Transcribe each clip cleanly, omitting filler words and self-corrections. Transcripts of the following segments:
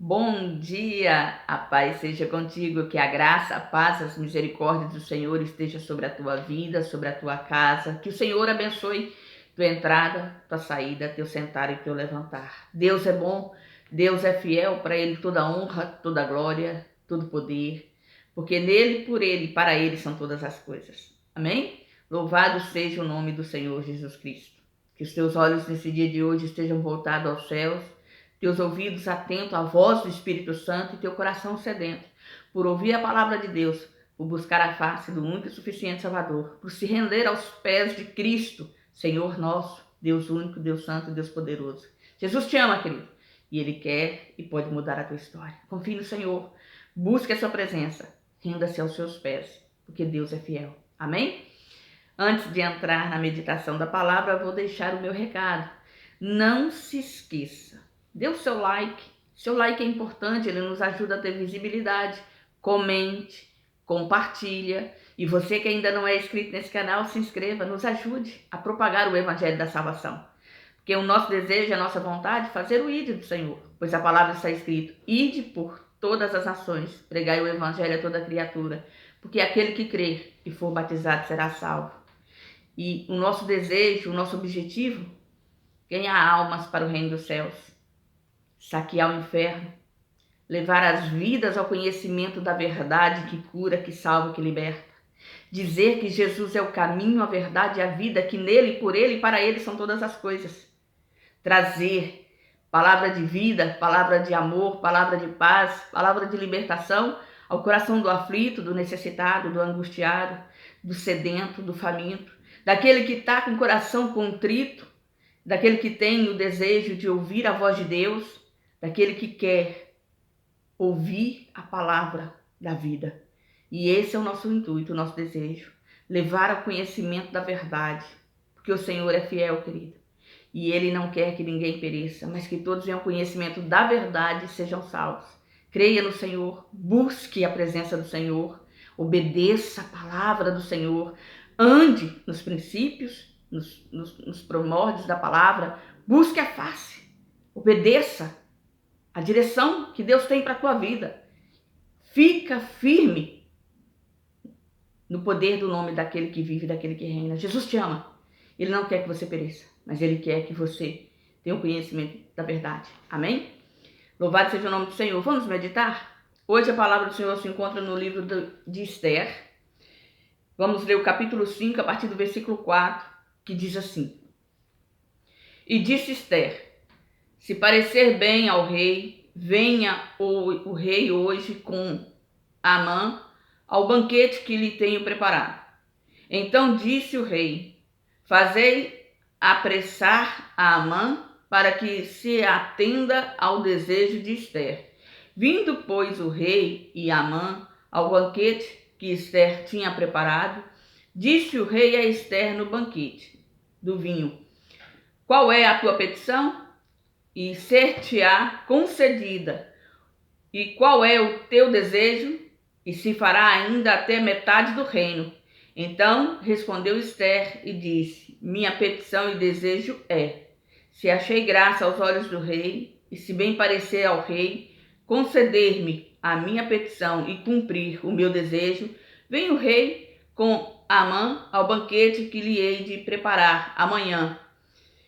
Bom dia, a paz seja contigo, que a graça, a paz, as misericórdias do Senhor esteja sobre a tua vida, sobre a tua casa, que o Senhor abençoe tua entrada, tua saída, teu sentar e teu levantar. Deus é bom, Deus é fiel, para Ele toda honra, toda glória, todo poder, porque nele, por Ele, para Ele são todas as coisas. Amém? Louvado seja o nome do Senhor Jesus Cristo. Que os teus olhos nesse dia de hoje estejam voltados aos céus, teus ouvidos atentos à voz do Espírito Santo e teu coração sedento por ouvir a palavra de Deus, por buscar a face do único e suficiente Salvador, por se render aos pés de Cristo, Senhor nosso, Deus único, Deus santo, Deus poderoso. Jesus te ama, querido, e Ele quer e pode mudar a tua história. Confie no Senhor, busque a sua presença, renda-se aos seus pés, porque Deus é fiel. Amém? Antes de entrar na meditação da palavra, eu vou deixar o meu recado. Não se esqueça, dê o seu like. Seu like é importante, ele nos ajuda a ter visibilidade. Comente, compartilha. E você que ainda não é inscrito nesse canal, se inscreva, nos ajude a propagar o Evangelho da Salvação. Porque o nosso desejo, a nossa vontade é fazer o ide do Senhor. Pois a palavra está escrito, ide por todas as nações, pregai o Evangelho a toda criatura. Porque aquele que crer e for batizado será salvo. E o nosso desejo, o nosso objetivo, ganhar almas para o reino dos céus, saquear o inferno, levar as vidas ao conhecimento da verdade que cura, que salva, que liberta. Dizer que Jesus é o caminho, a verdade e a vida, que nele, por ele e para ele são todas as coisas. Trazer palavra de vida, palavra de amor, palavra de paz, palavra de libertação ao coração do aflito, do necessitado, do angustiado, do sedento, do faminto, daquele que está com o coração contrito, daquele que tem o desejo de ouvir a voz de Deus, daquele que quer ouvir a palavra da vida. E esse é o nosso intuito, o nosso desejo, levar ao conhecimento da verdade, porque o Senhor é fiel, querido, e Ele não quer que ninguém pereça, mas que todos venham ao conhecimento da verdade e sejam salvos. Creia no Senhor, busque a presença do Senhor, obedeça a palavra do Senhor, ande nos princípios, nos primórdios da palavra, busque a face, obedeça a direção que Deus tem para a tua vida. Fica firme no poder do nome daquele que vive, daquele que reina. Jesus te ama. Ele não quer que você pereça, mas Ele quer que você tenha o conhecimento da verdade. Amém? Louvado seja o nome do Senhor. Vamos meditar? Hoje a palavra do Senhor se encontra no livro de Esther. Vamos ler o capítulo 5, a partir do versículo 4, que diz assim. E disse Esther, se parecer bem ao rei, venha o rei hoje com Amã ao banquete que lhe tenho preparado. Então disse o rei, fazei apressar a Amã para que se atenda ao desejo de Esther. Vindo, pois, o rei e Amã ao banquete que Esther tinha preparado, disse o rei a Esther no banquete do vinho, qual é a tua petição? E ser-te-á concedida. E qual é o teu desejo? E se fará ainda até metade do reino. Então respondeu Esther e disse, minha petição e desejo é, se achei graça aos olhos do rei, e se bem parecer ao rei, conceder-me a minha petição e cumprir o meu desejo, vem o rei com Amã ao banquete que lhe hei de preparar amanhã.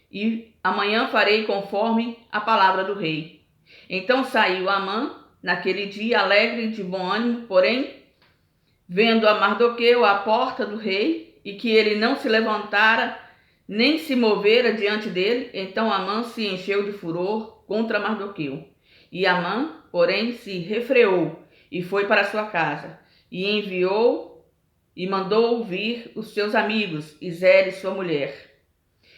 E amanhã farei conforme a palavra do rei. Então saiu Amã naquele dia alegre e de bom ânimo, porém, vendo a Mardoqueu à porta do rei, e que ele não se levantara, nem se movera diante dele, então Amã se encheu de furor contra Mardoqueu. E Amã, porém, se refreou e foi para sua casa, e enviou e mandou vir os seus amigos, e Zeres, sua mulher.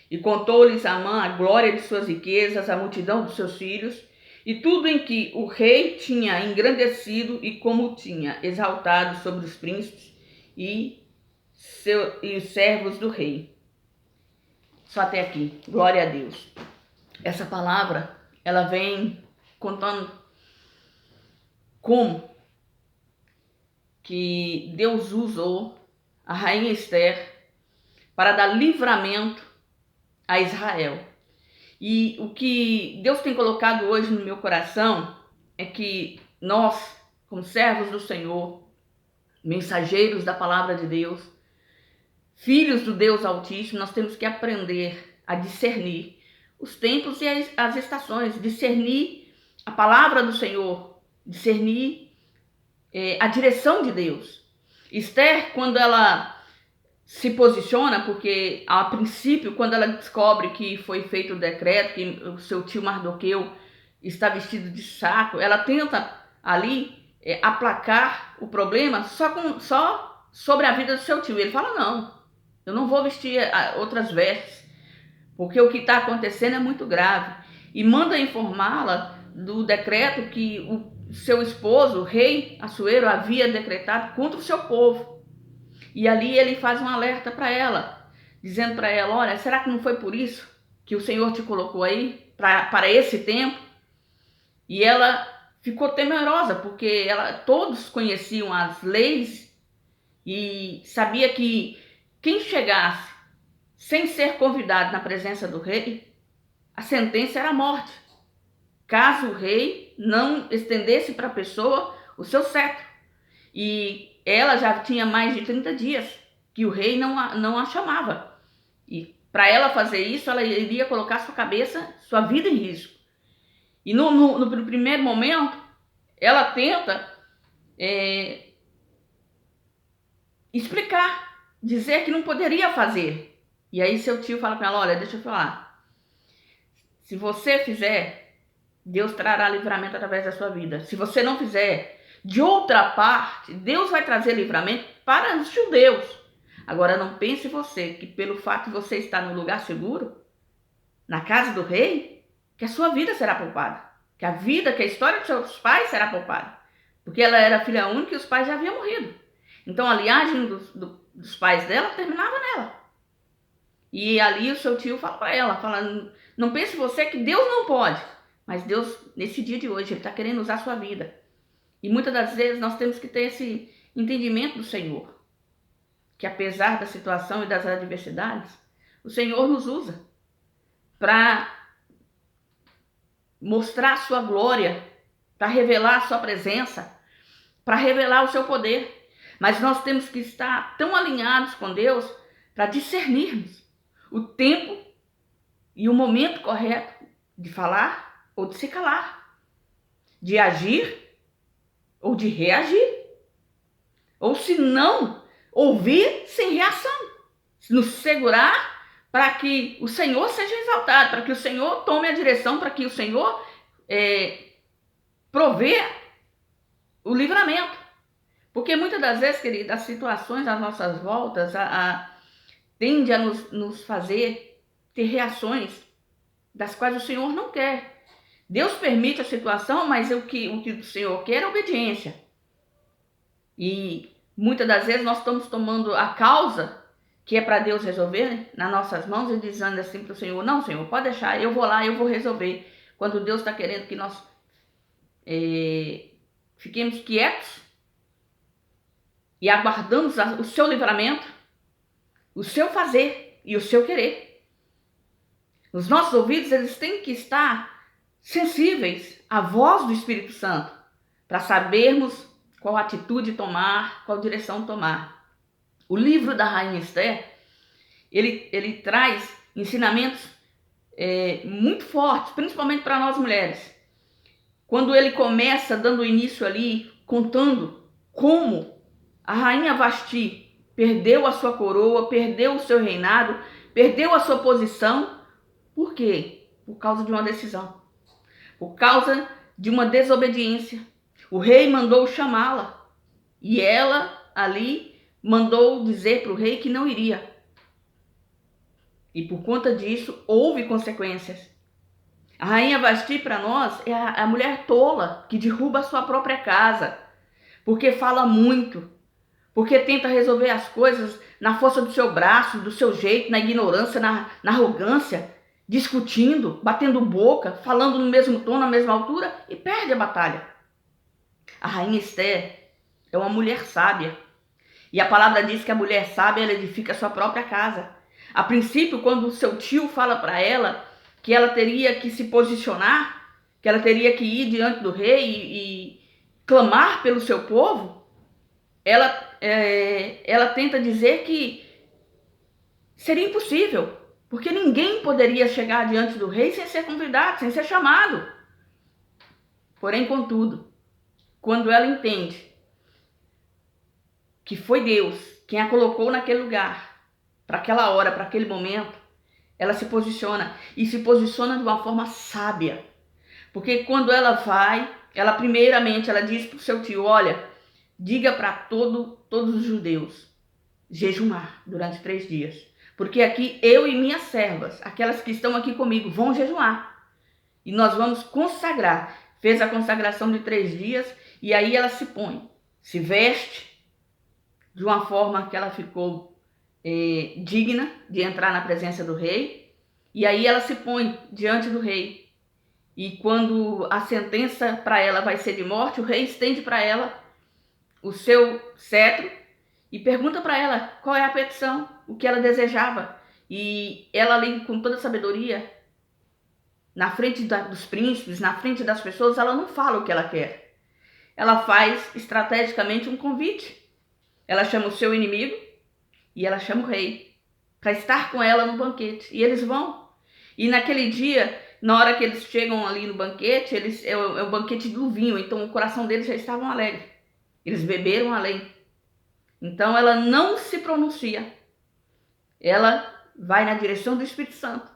E contou-lhes Amã a glória de suas riquezas, a multidão dos seus filhos, e tudo em que o rei tinha engrandecido e como tinha exaltado sobre os príncipes e os servos do rei. Só até aqui. Glória a Deus. Essa palavra, ela vem contando como que Deus usou a rainha Esther para dar livramento a Israel. E o que Deus tem colocado hoje no meu coração é que nós, como servos do Senhor, mensageiros da palavra de Deus, filhos do Deus Altíssimo, nós temos que aprender a discernir os tempos e as estações, discernir a palavra do Senhor, discernir a direção de Deus. Esther, quando ela se posiciona, porque a princípio, quando ela descobre que foi feito o decreto, que o seu tio Mardoqueu está vestido de saco, ela tenta ali aplacar o problema só sobre a vida do seu tio. Ele fala, não, eu não vou vestir outras vestes, porque o que está acontecendo é muito grave. E manda informá-la do decreto que o seu esposo, o rei Assuero, havia decretado contra o seu povo. E ali ele faz um alerta para ela, dizendo para ela, olha, será que não foi por isso que o Senhor te colocou aí, para esse tempo? E ela ficou temerosa, porque todos conheciam as leis e sabia que quem chegasse sem ser convidado na presença do rei, a sentença era a morte, caso o rei não estendesse para a pessoa o seu cetro. E ela já tinha mais de 30 dias que o rei não a chamava. E para ela fazer isso, ela iria colocar sua cabeça, sua vida em risco. E no primeiro momento, ela tenta explicar, dizer que não poderia fazer. E aí seu tio fala para ela, olha, deixa eu falar. Se você fizer, Deus trará livramento através da sua vida. Se você não fizer, de outra parte, Deus vai trazer livramento para os judeus. Agora não pense você que pelo fato de você estar no lugar seguro, na casa do rei, que a sua vida será poupada. Que a história dos seus pais será poupada. Porque ela era filha única e os pais já haviam morrido. Então a linhagem dos pais dela terminava nela. E ali o seu tio fala para ela, falando, não pense você que Deus não pode. Mas Deus, nesse dia de hoje, Ele está querendo usar a sua vida. E muitas das vezes nós temos que ter esse entendimento do Senhor. Que apesar da situação e das adversidades, o Senhor nos usa para mostrar a sua glória, para revelar a sua presença, para revelar o seu poder. Mas nós temos que estar tão alinhados com Deus para discernirmos o tempo e o momento correto de falar ou de se calar, de agir ou de reagir, ou se não, ouvir sem reação, nos segurar para que o Senhor seja exaltado, para que o Senhor tome a direção, para que o Senhor provê o livramento. Porque muitas das vezes, querida, as situações às nossas voltas tende a nos fazer ter reações das quais o Senhor não quer. Deus permite a situação, mas o que o Senhor quer é obediência. E muitas das vezes nós estamos tomando a causa que é para Deus resolver, né, nas nossas mãos e dizendo assim para o Senhor, não, Senhor, pode deixar, eu vou lá, eu vou resolver. Quando Deus está querendo que nós fiquemos quietos e aguardamos o seu livramento, o seu fazer e o seu querer. Os nossos ouvidos, eles têm que estar sensíveis à voz do Espírito Santo, para sabermos qual atitude tomar, qual direção tomar. O livro da Rainha Esther, ele traz ensinamentos muito fortes, principalmente para nós mulheres. Quando ele começa dando início ali, contando como a Rainha Vasti perdeu a sua coroa, perdeu o seu reinado, perdeu a sua posição. Por quê? Por causa de uma decisão. Por causa de uma desobediência. O rei mandou chamá-la e ela ali mandou dizer para o rei que não iria. E por conta disso houve consequências. A Rainha Vasti para nós é a mulher tola que derruba a sua própria casa, porque fala muito, porque tenta resolver as coisas na força do seu braço, do seu jeito, na ignorância, na arrogância, discutindo, batendo boca, falando no mesmo tom, na mesma altura, e perde a batalha. A Rainha Esther é uma mulher sábia. E a palavra diz que a mulher sábia, ela edifica a sua própria casa. A princípio, quando o seu tio fala para ela que ela teria que se posicionar, que ela teria que ir diante do rei e clamar pelo seu povo, ela tenta dizer que seria impossível, porque ninguém poderia chegar diante do rei sem ser convidado, sem ser chamado. Porém, contudo, quando ela entende que foi Deus quem a colocou naquele lugar, para aquela hora, para aquele momento, ela se posiciona, e se posiciona de uma forma sábia. Porque quando ela vai, ela primeiramente ela diz para o seu tio, olha, diga para todos os judeus jejumar durante 3 dias. Porque aqui eu e minhas servas, aquelas que estão aqui comigo, vão jejuar. E nós vamos consagrar. Fez a consagração de 3 dias e aí ela se põe, se veste de uma forma que ela ficou digna de entrar na presença do rei. E aí ela se põe diante do rei. E quando a sentença para ela vai ser de morte, o rei estende para ela o seu cetro e pergunta para ela qual é a petição, o que ela desejava. E ela ali, com toda a sabedoria, na frente dos príncipes, na frente das pessoas, ela não fala o que ela quer. Ela faz estrategicamente um convite. Ela chama o seu inimigo e ela chama o rei para estar com ela no banquete. E eles vão. E naquele dia, na hora que eles chegam ali no banquete, é o banquete do vinho, então o coração deles já estava alegre. Eles beberam além. Então ela não se pronuncia. Ela vai na direção do Espírito Santo.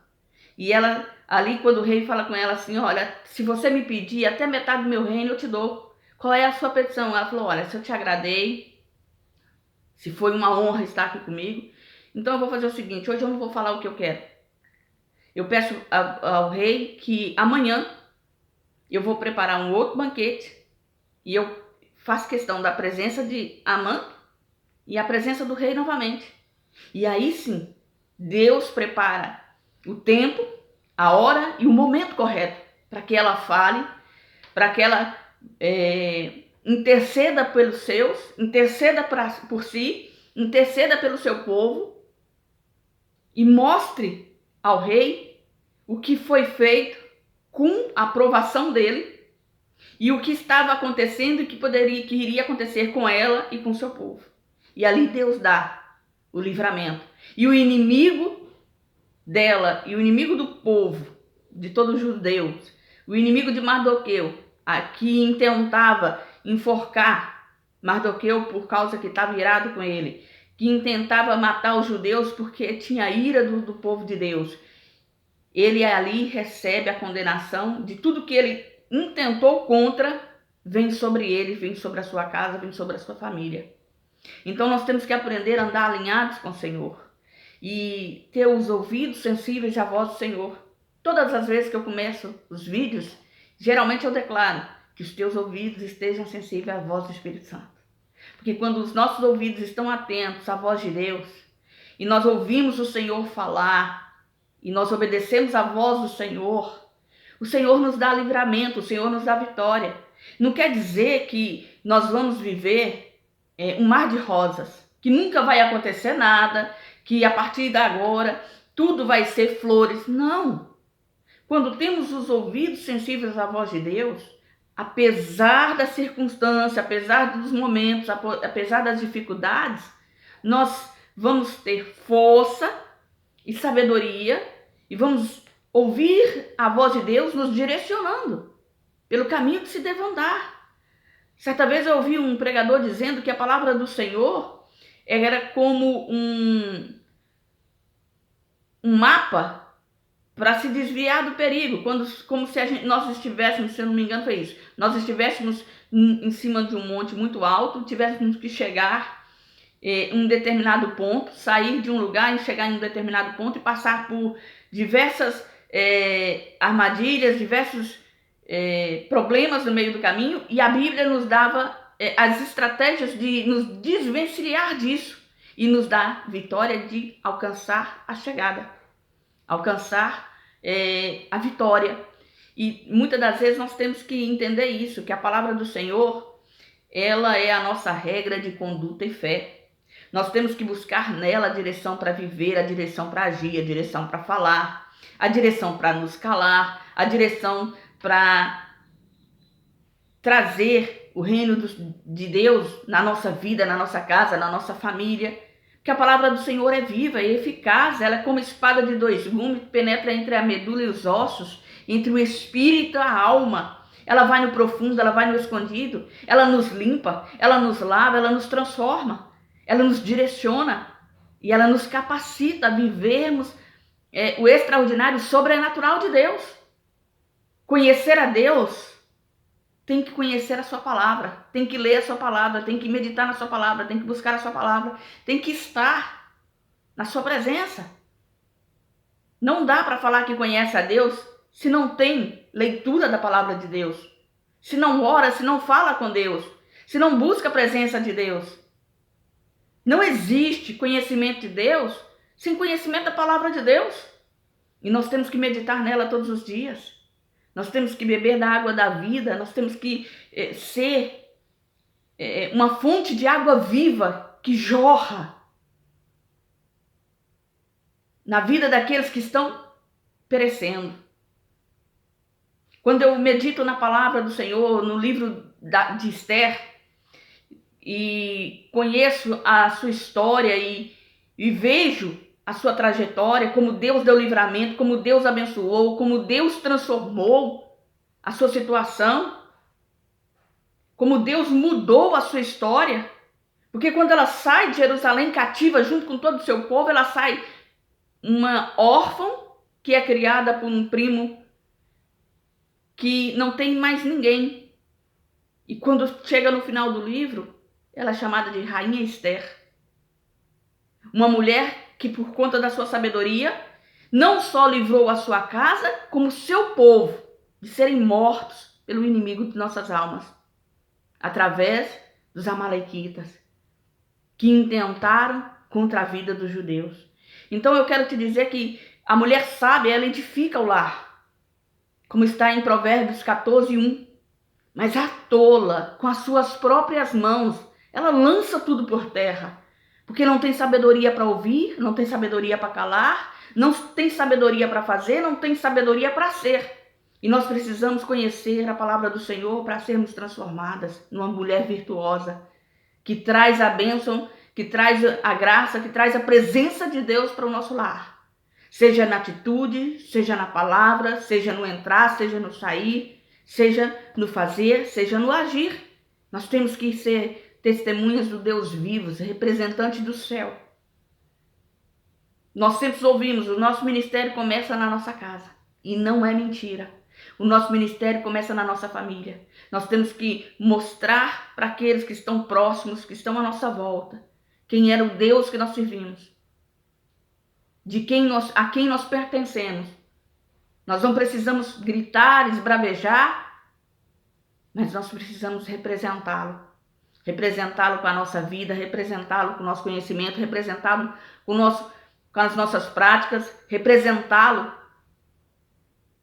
E ela, ali quando o rei fala com ela assim, olha, se você me pedir até metade do meu reino, eu te dou. Qual é a sua petição? Ela falou, olha, se eu te agradei, se foi uma honra estar aqui comigo, então eu vou fazer o seguinte, hoje eu não vou falar o que eu quero. Eu peço ao rei que amanhã eu vou preparar um outro banquete e eu faço questão da presença de Amã e a presença do rei novamente. E aí sim, Deus prepara o tempo, a hora e o momento correto para que ela fale, para que ela interceda pelos seus, interceda por si, interceda pelo seu povo e mostre ao rei o que foi feito com a aprovação dele e o que estava acontecendo e que iria acontecer com ela e com seu povo. E ali Deus dá o livramento. E o inimigo dela e o inimigo do povo, de todos os judeus, o inimigo de Mardoqueu, que intentava enforcar Mardoqueu por causa que estava irado com ele, que intentava matar os judeus porque tinha ira do povo de Deus, ele ali recebe a condenação de tudo que ele intentou contra, vem sobre ele, vem sobre a sua casa, vem sobre a sua família. Então nós temos que aprender a andar alinhados com o Senhor e ter os ouvidos sensíveis à voz do Senhor. Todas as vezes que eu começo os vídeos, geralmente eu declaro que os teus ouvidos estejam sensíveis à voz do Espírito Santo. Porque quando os nossos ouvidos estão atentos à voz de Deus e nós ouvimos o Senhor falar e nós obedecemos à voz do Senhor, o Senhor nos dá livramento, o Senhor nos dá vitória. Não quer dizer que nós vamos viver um mar de rosas, que nunca vai acontecer nada, que a partir de agora tudo vai ser flores. Não. Quando temos os ouvidos sensíveis à voz de Deus, apesar da circunstância, apesar dos momentos, apesar das dificuldades, nós vamos ter força e sabedoria e vamos ouvir a voz de Deus nos direcionando pelo caminho que se deve andar. Certa vez eu ouvi um pregador dizendo que a palavra do Senhor era como um mapa para se desviar do perigo, como se nós estivéssemos, se eu não me engano foi isso, nós estivéssemos em cima de um monte muito alto, tivéssemos que chegar em um determinado ponto, sair de um lugar e chegar em um determinado ponto e passar por diversas armadilhas, diversos problemas no meio do caminho, e a Bíblia nos dava as estratégias de nos desvencilhar disso e nos dar vitória de alcançar a chegada, alcançar a vitória. E muitas das vezes nós temos que entender isso, que a palavra do Senhor, ela é a nossa regra de conduta e fé. Nós temos que buscar nela a direção para viver, a direção para agir, a direção para falar, a direção para nos calar, a direção para trazer o reino de Deus na nossa vida, na nossa casa, na nossa família. Porque a palavra do Senhor é viva e eficaz, ela é como espada de dois gumes, penetra entre a medula e os ossos, entre o espírito e a alma. Ela vai no profundo, ela vai no escondido, ela nos limpa, ela nos lava, ela nos transforma, ela nos direciona e ela nos capacita a vivermos o extraordinário, o sobrenatural de Deus. Conhecer a Deus tem que conhecer a sua palavra, tem que ler a sua palavra, tem que meditar na sua palavra, tem que buscar a sua palavra, tem que estar na sua presença. Não dá para falar que conhece a Deus se não tem leitura da palavra de Deus, se não ora, se não fala com Deus, se não busca a presença de Deus. Não existe conhecimento de Deus sem conhecimento da palavra de Deus. E nós temos que meditar nela todos os dias. Nós temos que beber da água da vida, nós temos que ser uma fonte de água viva que jorra na vida daqueles que estão perecendo. Quando eu medito na palavra do Senhor, no livro de Esther, e conheço a sua história e vejo a sua trajetória, como Deus deu livramento, como Deus abençoou, como Deus transformou a sua situação, como Deus mudou a sua história. Porque quando ela sai de Jerusalém cativa junto com todo o seu povo, ela sai uma órfã que é criada por um primo que não tem mais ninguém. E quando chega no final do livro, ela é chamada de Rainha Esther. Uma mulher que, por conta da sua sabedoria, não só livrou a sua casa, como o seu povo de serem mortos pelo inimigo de nossas almas, através dos amalequitas, que intentaram contra a vida dos judeus. Então eu quero te dizer que a mulher sábia, ela edifica o lar, como está em Provérbios 14:1. Mas a tola, com as suas próprias mãos, ela lança tudo por terra. Porque não tem sabedoria para ouvir, não tem sabedoria para calar, não tem sabedoria para fazer, não tem sabedoria para ser. E nós precisamos conhecer a palavra do Senhor para sermos transformadas numa mulher virtuosa, que traz a bênção, que traz a graça, que traz a presença de Deus para o nosso lar. Seja na atitude, seja na palavra, seja no entrar, seja no sair, seja no fazer, seja no agir. Nós temos que ser testemunhas do Deus vivo, representantes do céu. Nós sempre ouvimos, o nosso ministério começa na nossa casa. E não é mentira. O nosso ministério começa na nossa família. Nós temos que mostrar para aqueles que estão próximos, que estão à nossa volta, quem era o Deus que nós servimos, a quem nós pertencemos. Nós não precisamos gritar, esbravejar, mas nós precisamos representá-lo. Representá-lo com a nossa vida, representá-lo com o nosso conhecimento, representá-lo com as nossas práticas, representá-lo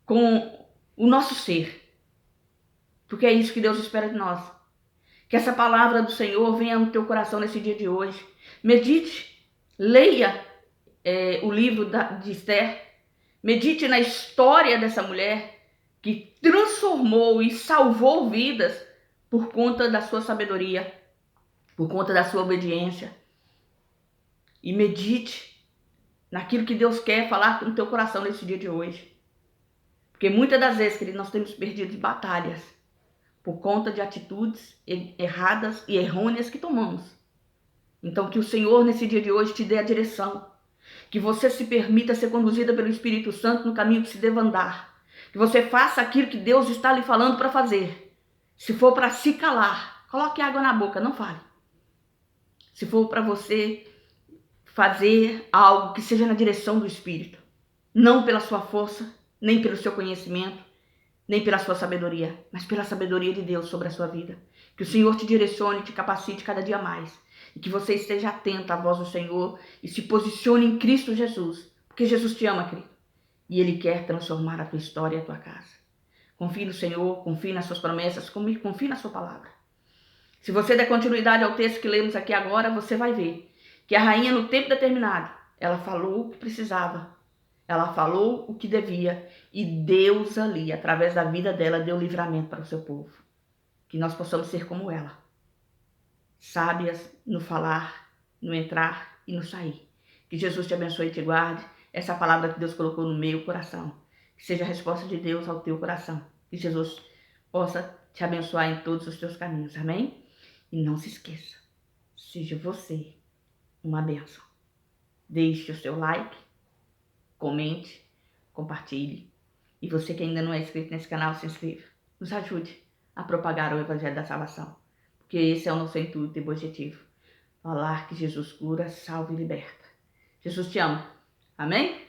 com o nosso ser. Porque é isso que Deus espera de nós. Que essa palavra do Senhor venha no teu coração nesse dia de hoje. Medite, leia o livro de Esther. Medite na história dessa mulher que transformou e salvou vidas por conta da sua sabedoria, por conta da sua obediência. E medite naquilo que Deus quer falar no teu coração nesse dia de hoje. Porque muitas das vezes, querido, nós temos perdido batalhas por conta de atitudes erradas e errôneas que tomamos. Então que o Senhor nesse dia de hoje te dê a direção. Que você se permita ser conduzida pelo Espírito Santo no caminho que se deva andar. Que você faça aquilo que Deus está lhe falando para fazer. Se for para se calar, coloque água na boca, não fale. Se for para você fazer algo que seja na direção do Espírito, não pela sua força, nem pelo seu conhecimento, nem pela sua sabedoria, mas pela sabedoria de Deus sobre a sua vida. Que o Senhor te direcione, te capacite cada dia mais. E que você esteja atento à voz do Senhor e se posicione em Cristo Jesus. Porque Jesus te ama, querido. E Ele quer transformar a tua história e a tua casa. Confie no Senhor, confie nas suas promessas, confie na sua palavra. Se você der continuidade ao texto que lemos aqui agora, você vai ver que a rainha, no tempo determinado, ela falou o que precisava. Ela falou o que devia e Deus ali, através da vida dela, deu livramento para o seu povo. Que nós possamos ser como ela, sábias no falar, no entrar e no sair. Que Jesus te abençoe e te guarde. Essa palavra que Deus colocou no meu coração, que seja a resposta de Deus ao teu coração. Que Jesus possa te abençoar em todos os teus caminhos. Amém? E não se esqueça, seja você uma bênção. Deixe o seu like, comente, compartilhe. E você que ainda não é inscrito nesse canal, se inscreva. Nos ajude a propagar o Evangelho da Salvação. Porque esse é o nosso intuito e objetivo. Falar que Jesus cura, salva e liberta. Jesus te ama. Amém?